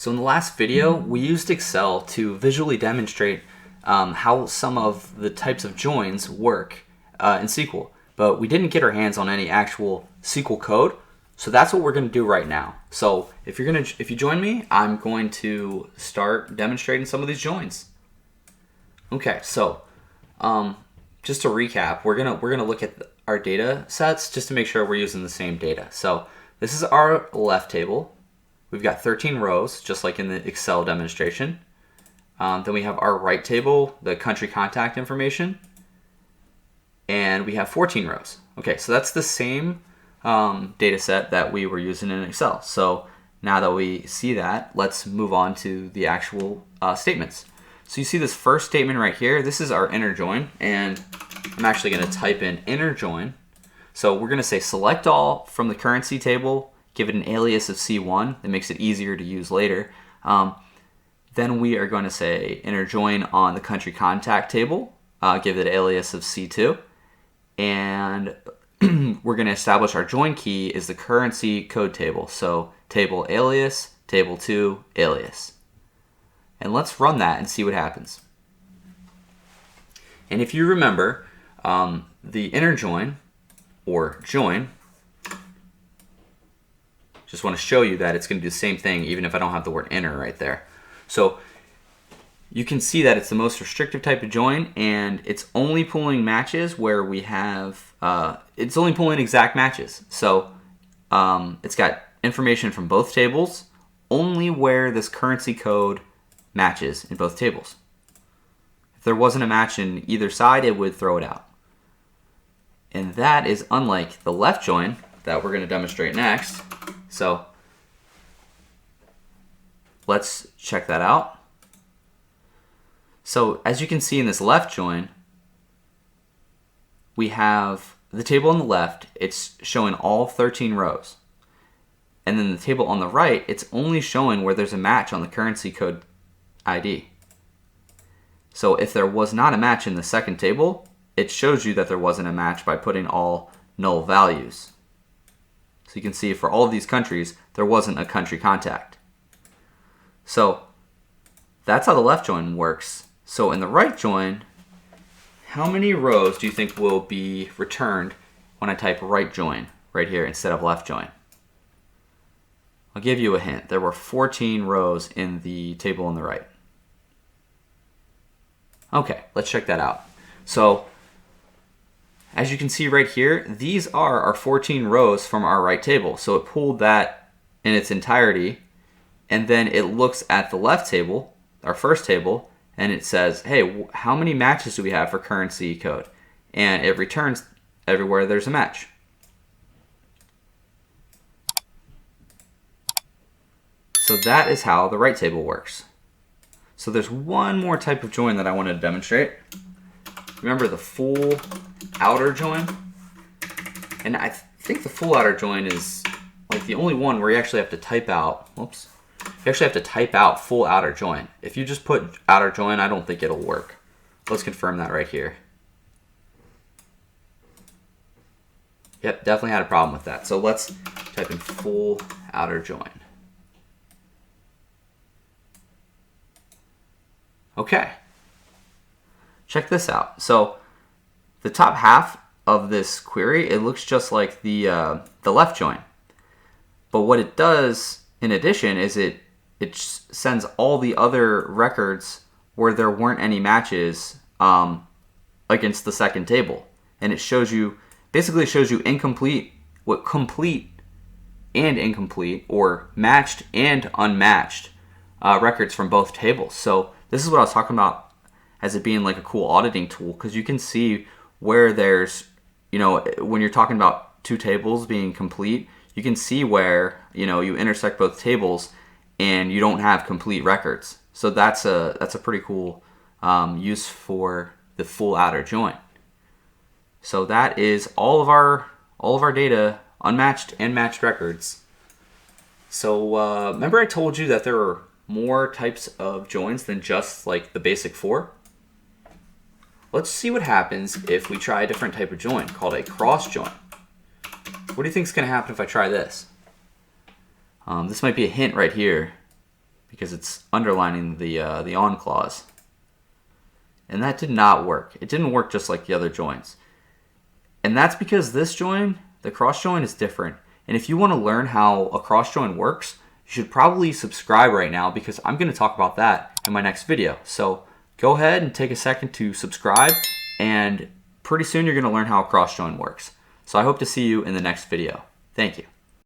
So in the last video, we used Excel to visually demonstrate how some of the types of joins work in SQL, but we didn't get our hands on any actual SQL code. So that's what we're going to do right now. So if you join me, I'm going to start demonstrating some of these joins. Okay, so just to recap, we're gonna look at our data sets just to make sure we're using the same data. So this is our left table. We've got 13 rows, just like in the Excel demonstration. Then we have our right table, the country contact information, and we have 14 rows. Okay, so that's the same data set that we were using in Excel. So now that we see that, let's move on to the actual statements. So you see this first statement right here. This is our inner join, and I'm actually going to type in inner join. So we're going to say select all from the currency table, give it an alias of C1. That makes it easier to use later. Then we are going to say inner join on the country contact table, give it an alias of C2. And we're going to establish our join key is the currency code table. So table alias, table 2, alias. And let's run that and see what happens. And if you remember, the inner join, or join, just want to show you that it's going to do the same thing even if I don't have the word inner right there. So you can see that it's the most restrictive type of join, and it's only pulling matches where we have, it's only pulling exact matches. So it's got information from both tables, only where this currency code matches in both tables. If there wasn't a match in either side, it would throw it out. And that is unlike the left join that we're going to demonstrate next. So let's check that out. So as you can see in this left join, we have the table on the left, it's showing all 13 rows. And then the table on the right, it's only showing where there's a match on the currency code ID. So if there was not a match in the second table, it shows you that there wasn't a match by putting all null values. So you can see for all of these countries, there wasn't a country contact. So that's how the left join works. So in the right join, how many rows do you think will be returned when I type right join right here instead of left join? I'll give you a hint. There were 14 rows in the table on the right. Okay, let's check that out. So as you can see right here, these are our 14 rows from our right table. So it pulled that in its entirety, and then it looks at the left table, our first table, and it says, hey, how many matches do we have for currency code? And it returns everywhere there's a match. So that is how the right table works. So there's one more type of join that I wanted to demonstrate. Remember the full outer join? And I think the full outer join is like the only one where you actually have to type out, whoops, you actually have to type out full outer join. If you just put outer join, I don't think it'll work. Let's confirm that right here. Yep, definitely had a problem with that. So let's type in full outer join. Okay, check this out. So the top half of this query, it looks just like the left join. But what it does in addition is it sends all the other records where there weren't any matches against the second table. And it shows you, basically shows you incomplete, what complete and incomplete, or matched and unmatched records from both tables. So this is what I was talking about as it being like a cool auditing tool, because you can see where there's, when you're talking about two tables being complete, you can see where, you intersect both tables and you don't have complete records. So that's a pretty cool use for the full outer join. So that is all of our data, unmatched and matched records. So remember I told you that there are more types of joins than just like the basic 4? Let's see what happens if we try a different type of join called a cross join. What do you think is going to happen if I try this? This might be a hint right here. because it's underlining the on clause. And that did not work. It didn't work just like the other joins. And that's because this join, the cross join, is different. And if you want to learn how a cross join works, you should probably subscribe right now, because I'm going to talk about that in my next video. So go ahead and take a second to subscribe, and pretty soon you're going to learn how a cross join works. So I hope to see you in the next video. Thank you.